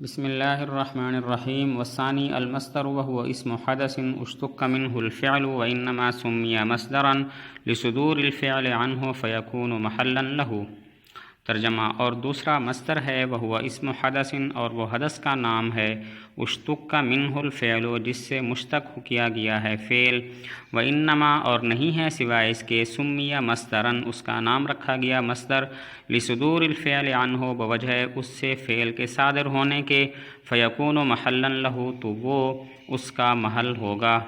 بسم الله الرحمن الرحيم. والثاني المصدر وهو اسم حدث اشتق منه الفعل وإنما سمي مصدرا لصدور الفعل عنه فيكون محلا له. ترجمہ: اور دوسرا مصدر ہے وہ اسم حدث، اور وہ حدث کا نام ہے اشتق منہ الفعل، جس سے مشتق کیا گیا ہے فعل، وانما اور نہیں ہے سوائے اس کے سمیہ مصدراً اس کا نام رکھا گیا مصدر، لصدور الفعل عنہ بوجہ اس سے فعل کے صادر ہونے کے، فیکون محلا لہ تو وہ اس کا محل ہوگا۔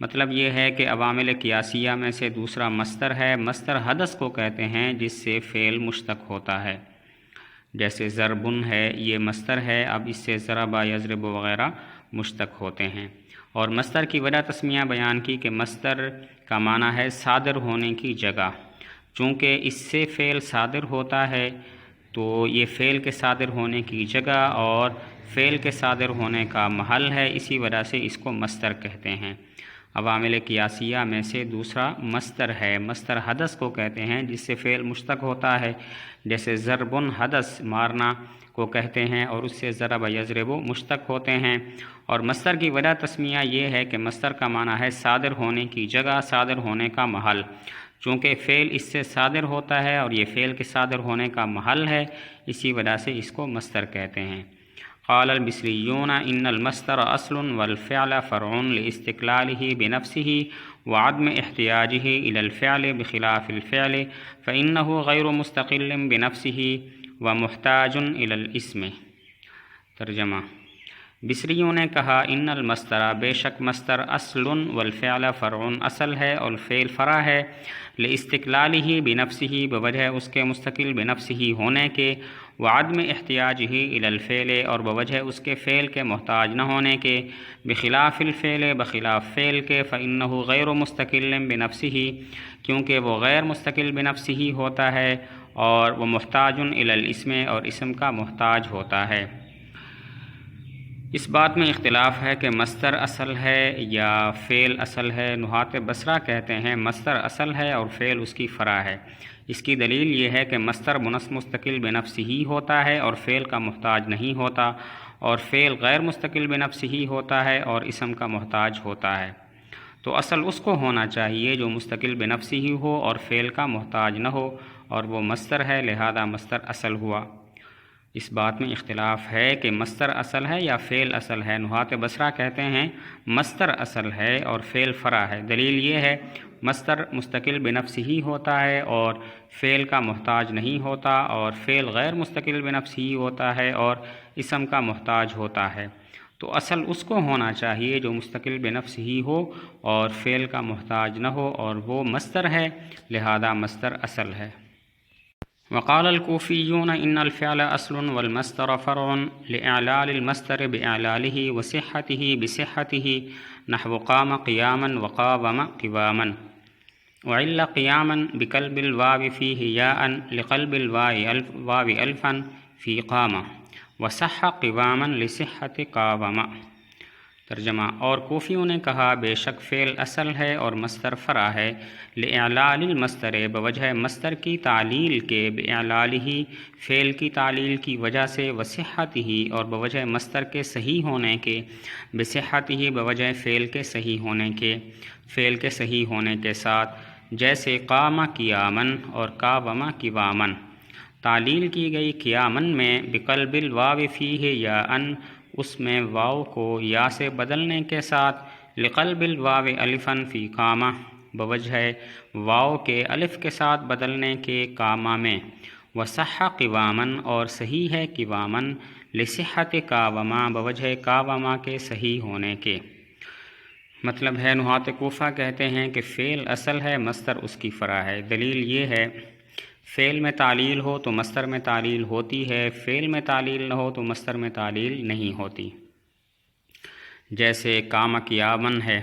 مطلب یہ ہے کہ عوامل قیاسیہ میں سے دوسرا مصدر ہے۔ مصدر حدث کو کہتے ہیں جس سے فعل مشتق ہوتا ہے، جیسے ضربن ہے، یہ مصدر ہے، اب اس سے ضرب، یضرب وغیرہ مشتق ہوتے ہیں۔ اور مصدر کی وجہ تسمیہ بیان کی کہ مصدر کا معنی ہے صادر ہونے کی جگہ، چونکہ اس سے فعل صادر ہوتا ہے تو یہ فعل کے صادر ہونے کی جگہ اور فعل کے صادر ہونے کا محل ہے، اسی وجہ سے اس کو مصدر کہتے ہیں۔ عوامل قیاسیہ میں سے دوسرا مصدر ہے۔ مصدر حدث کو کہتے ہیں جس سے فعل مشتق ہوتا ہے، جیسے ضربن حدث مارنا کو کہتے ہیں، اور اس سے ضرب، یضرب مشتق ہوتے ہیں۔ اور مصدر کی وجہ تسمیہ یہ ہے کہ مصدر کا معنی ہے صادر ہونے کی جگہ، صادر ہونے کا محل، چونکہ فعل اس سے صادر ہوتا ہے اور یہ فعل کے صادر ہونے کا محل ہے، اسی وجہ سے اس کو مصدر کہتے ہیں۔ قال البصریون ان المصدر اصل والفعل فرع لاستقلالہ بنفسہ وعدم احتیاجہ الی الفعل بخلاف الفعل فانہ غیر مستقل بنفسہ ومحتاج الی الاسم۔ ترجمہ: بصریوں نے کہا ان المصدر بے شک مصدر اصل والفعل فرع اصل ہے اور فعل فرع ہے، لاستقلالہ بنفسہ بوجہ اس کے مستقل بنفسہ ہونے کے، وعدم احتیاجہ الی الفعل اور بوجہ اس کے فعل کے محتاج نہ ہونے کے، بخلاف الفعل بخلاف فعل کے، فإنہ غیر مستقل بنفسہ کیونکہ وہ غیر مستقل بنفسہ ہوتا ہے، اور وہ محتاج الی الاسم اور اسم کا محتاج ہوتا ہے۔ اس بات میں اختلاف ہے کہ مصدر اصل ہے یا فعل اصل ہے۔ نحات بصرہ کہتے ہیں مصدر اصل ہے اور فعل اس کی فرع ہے۔ اس کی دلیل یہ ہے کہ مصدر مستقل بنفسہ ہی ہوتا ہے اور فعل کا محتاج نہیں ہوتا، اور فعل غیر مستقل بنفسہ ہی ہوتا ہے اور اسم کا محتاج ہوتا ہے۔ تو اصل اس کو ہونا چاہیے جو مستقل بنفسہ ہی ہو اور فعل کا محتاج نہ ہو، اور وہ مصدر ہے، لہذا مصدر اصل ہوا۔ اس بات میں اختلاف ہے کہ مصدر اصل ہے یا فعل اصل ہے۔ نحات بصرہ کہتے ہیں مصدر اصل ہے اور فعل فرع ہے۔ دلیل یہ ہے مصدر مستقل بنفسہ ہی ہوتا ہے اور فعل کا محتاج نہیں ہوتا، اور فعل غیر مستقل بنفسہ ہی ہوتا ہے اور اسم کا محتاج ہوتا ہے۔ تو اصل اس کو ہونا چاہیے جو مستقل بنفس ہی ہو اور فعل کا محتاج نہ ہو، اور وہ مصدر ہے، لہذا مصدر اصل ہے۔ وقال الكوفيون ان الفعل اصل والمصدر فرع لاعلال المصدر باعلاله وصحته بصحته، نحو قام قياما وقاوم قواما، وعل قياما بقلب الواو فيه ياء لقلب الواو الفا في قام، وصح قواما لصحة قاوم۔ ترجمہ: اور کوفیوں نے کہا بے شک فعل اصل ہے اور مصدر فرع ہے، لإعلال المصدر بوجہ مصدر کی تعلیل کے، بإعلالہ فعل کی تعلیل کی وجہ سے، وصحتہ اور بوجہ مصدر کے صحیح ہونے کے، بصحتہ بوجہ فعل کے صحیح ہونے کے، فعل کے صحیح ہونے کے ساتھ، جیسے قام قیامن اور قاوم قواما۔ تعلیل کی گئی قیامن میں بقلب الواو فیہ یاء، اس میں واو کو یا سے بدلنے کے ساتھ، لقلب الواو الفا فی قامہ بوجہ واو کے الف کے ساتھ بدلنے کے قامہ میں، وصح قواما اور صحیح ہے قواما، لصحت قاوما بوجہ قاوما کے صحیح ہونے کے۔ مطلب ہے نحات کوفہ کہتے ہیں کہ فعل اصل ہے، مصدر اس کی فرع ہے۔ دلیل یہ ہے فعل میں تعلیل ہو تو مصدر میں تعلیل ہوتی ہے، فعل میں تعلیل نہ ہو تو مصدر میں تعلیل نہیں ہوتی۔ جیسے قام قیامن ہے،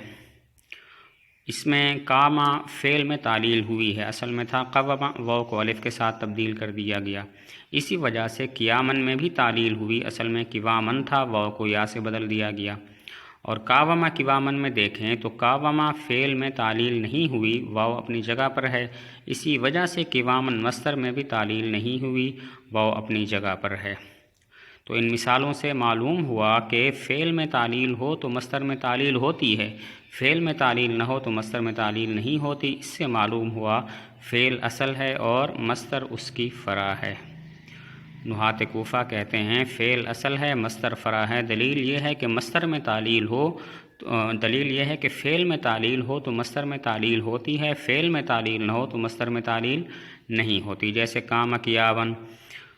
اس میں قام فعل میں تعلیل ہوئی ہے، اصل میں تھا قوم، واو کو الف کے ساتھ تبدیل کر دیا گیا، اسی وجہ سے قیامن میں بھی تعلیل ہوئی، اصل میں قوامن تھا، واو کو یا سے بدل دیا گیا۔ اور قاوم قوامن میں دیکھیں تو قاوم فعل میں تعلیل نہیں ہوئی، واو اپنی جگہ پر ہے، اسی وجہ سے قوامن مصدر میں بھی تعلیل نہیں ہوئی، واو اپنی جگہ پر ہے۔ تو ان مثالوں سے معلوم ہوا کہ فعل میں تعلیل ہو تو مصدر میں تعلیل ہوتی ہے، فعل میں تعلیل نہ ہو تو مصدر میں تعلیل نہیں ہوتی۔ اس سے معلوم ہوا فعل اصل ہے اور مصدر اس کی فرع ہے۔ نحات کوفہ کہتے ہیں فعل اصل ہے، مصدر فرع ہے۔ دلیل یہ ہے کہ مصدر میں تعلیل ہو، دلیل یہ ہے کہ فعل میں تعلیل ہو تو مصدر میں تعلیل ہوتی ہے، فعل میں تعلیل نہ ہو تو مصدر میں تعلیل نہیں ہوتی۔ جیسے کام کیاون،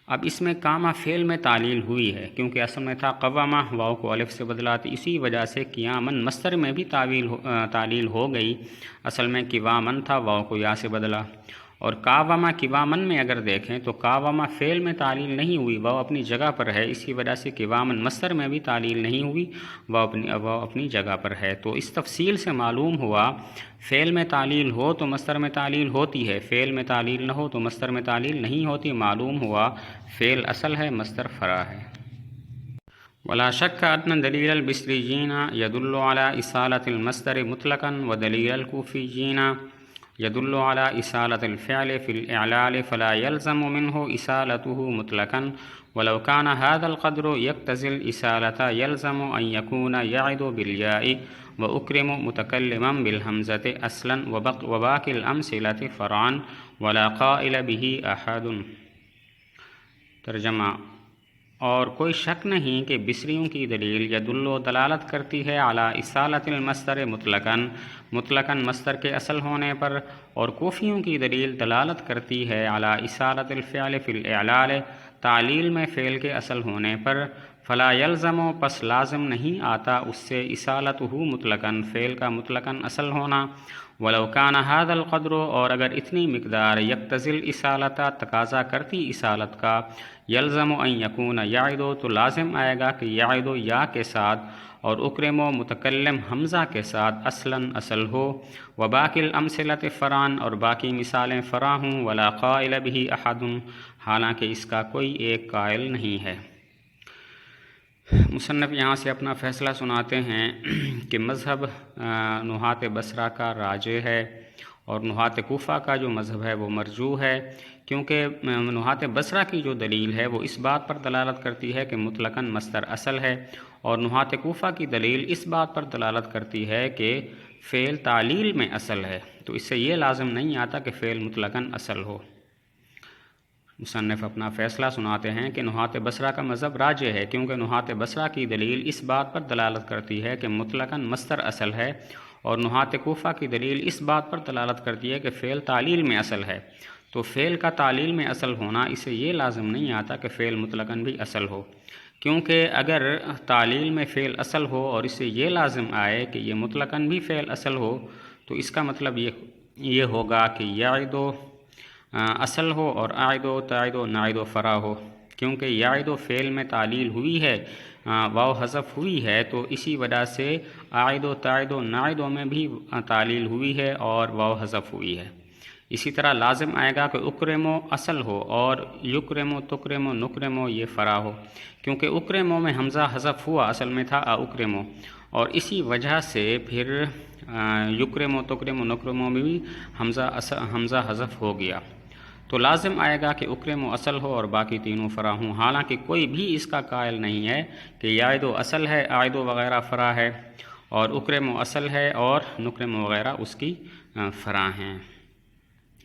اب اس میں کامہ فعل میں تعلیل ہوئی ہے کیونکہ اصل میں تھا قوامہ، واو کو الف سے بدلا، تو اسی وجہ سے قیامن مصدر میں بھی تعلیل ہو گئی، اصل میں قوامن تھا، واو کو یا سے بدلا۔ اور کاوامہ قوامن میں اگر دیکھیں تو کاوامہ فعل میں تعلیل نہیں ہوئی، واو اپنی جگہ پر ہے، اسی وجہ سے قوامن مصدر میں بھی تعلیل نہیں ہوئی، واو اپنی جگہ پر ہے۔ تو اس تفصیل سے معلوم ہوا فعل میں تعلیل ہو تو مصدر میں تعلیل ہوتی ہے، فعل میں تعلیل نہ ہو تو مصدر میں تعلیل نہیں ہوتی۔ معلوم ہوا فعل اصل ہے، مصدر فرع ہے۔ ولا شك أن دليل البصريين يدل على إصالة المصدر مطلقا ودليل الكوفيين يدل على إصالة الفعل في الإعلال فلا يلزم منه إصالته مطلقا ولو كان هذا القدر يقتضي الإصالة يلزم أن يكون يعد بالياء وأكرم متكلما بالهمزة أصلا وباقي الأمثلة فرعا ولا قائل به أحد۔ ترجمہ، اور کوئی شک نہیں کہ بصریوں کی دلیل یدل و دلالت کرتی ہے اعلیٰ اصالت المصدر مطلقاً مصدر کے اصل ہونے پر، اور کوفیوں کی دلیل دلالت کرتی ہے اعلیٰ اصالت الفعل فی الاعلال تعلیل میں فعل کے اصل ہونے پر، فلا یلزم پس لازم نہیں آتا اس سے اصالتہ مطلقاً فعل کا مطلقاً اصل ہونا، ولو کان ھذا القدر اور اگر اتنی مقدار یقتضی الاصالۃ تقاضا کرتی اصالت کا، یلزم ان یکون یعد تو لازم آئے گا کہ یعد یا کے ساتھ اور اکرم متکلم حمزہ کے ساتھ اصلاً اصل ہو، وباقی الامثلۃ فرعاً اور باقی مثالیں فرع ہوں، ولا قائل به احد حالانکہ اس کا کوئی ایک قائل نہیں ہے۔ مصنف یہاں سے اپنا فیصلہ سناتے ہیں کہ مذہب نحات بصرہ کا راجح ہے اور نحات کوفہ کا جو مذہب ہے وہ مرجوح ہے، کیونکہ نحات بصرہ کی جو دلیل ہے وہ اس بات پر دلالت کرتی ہے کہ مطلقاً مصدر اصل ہے، اور نحات کوفہ کی دلیل اس بات پر دلالت کرتی ہے کہ فعل تعلیل میں اصل ہے، تو اس سے یہ لازم نہیں آتا کہ فعل مطلقاً اصل ہو۔ مصنف اپنا فیصلہ سناتے ہیں کہ نحات بصرہ کا مذہب راجح ہے، کیونکہ نحات بصرہ کی دلیل اس بات پر دلالت کرتی ہے کہ مطلقاً مصدر اصل ہے، اور نحات کوفہ کی دلیل اس بات پر دلالت کرتی ہے کہ فعل تعلیل میں اصل ہے، تو فعل کا تعلیل میں اصل ہونا اسے یہ لازم نہیں آتا کہ فعل مطلقاً بھی اصل ہو، کیونکہ اگر تعلیل میں فعل اصل ہو اور اسے یہ لازم آئے کہ یہ مطلقاً بھی فعل اصل ہو، تو اس کا مطلب یہ ہوگا کہ یعد اصل ہو اور عائد و تائید و نائد و فرع ہو، کیونکہ یعد و فعل میں تعلیل ہوئی ہے، واو حذف ہوئی ہے، تو اسی وجہ سے عائد و تائید و نائد میں بھی تعلیل ہوئی ہے اور واو حذف ہوئی ہے۔ اسی طرح لازم آئے گا کہ اکرم اصل ہو اور یکرم تکرم نکرم یہ فرع ہو، کیونکہ اکرم میں حمزہ حذف ہوا، اصل میں تھا اکرم، اور اسی وجہ سے پھر یکرم تکرم نکرم میں بھی حمزہ حذف ہو گیا، تو لازم آئے گا کہ اکرم اصل ہو اور باقی تینوں فرع ہوں، حالانکہ کوئی بھی اس کا قائل نہیں ہے کہ یعد اصل ہے، عائد وغیرہ فرع ہے، اور اکرم اصل ہے اور نکرم وغیرہ اس کی فرع ہیں۔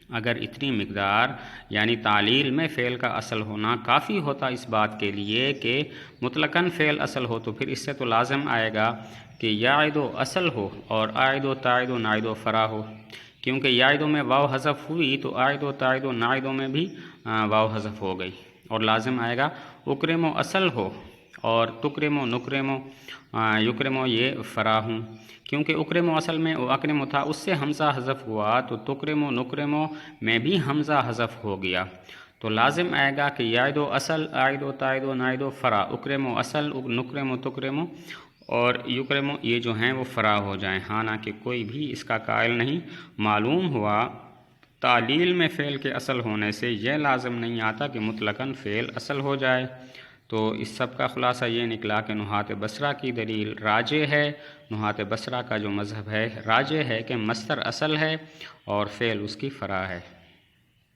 اگر اتنی مقدار یعنی تعلیل میں فعل کا اصل ہونا کافی ہوتا اس بات کے لیے کہ مطلقاً فعل اصل ہو، تو پھر اس سے تو لازم آئے گا کہ یعد اصل ہو اور عائد و تائید و نائد و فرع ہو، کیونکہ یعد میں واو حذف ہوئی تو عائد و تائید و نائد میں بھی واو حذف ہو گئی، اور لازم آئے گا اکرم اصل ہو اور تکرم نکرم یکرم یہ فرع ہوں، کیونکہ اکرم اصل میں اکرم تھا، اس سے حمزہ حذف ہوا تو تکرم نکرم میں بھی حمزہ حذف ہو گیا، تو لازم آئے گا کہ یعد اصل عائد و تائید و نائد و فرع، اکرم اصل نکرم تکرم اور یکرم یہ جو ہیں وہ فرع ہو جائیں، حالانکہ کوئی بھی اس کا قائل نہیں۔ معلوم ہوا تعلیل میں فعل کے اصل ہونے سے یہ لازم نہیں آتا کہ مطلقاً فعل اصل ہو جائے، تو اس سب کا خلاصہ یہ نکلا کہ نحات بصرہ کی دلیل راجح ہے، نحات بصرہ کا جو مذہب ہے راجح ہے کہ مصدر اصل ہے اور فعل اس کی فرع ہے۔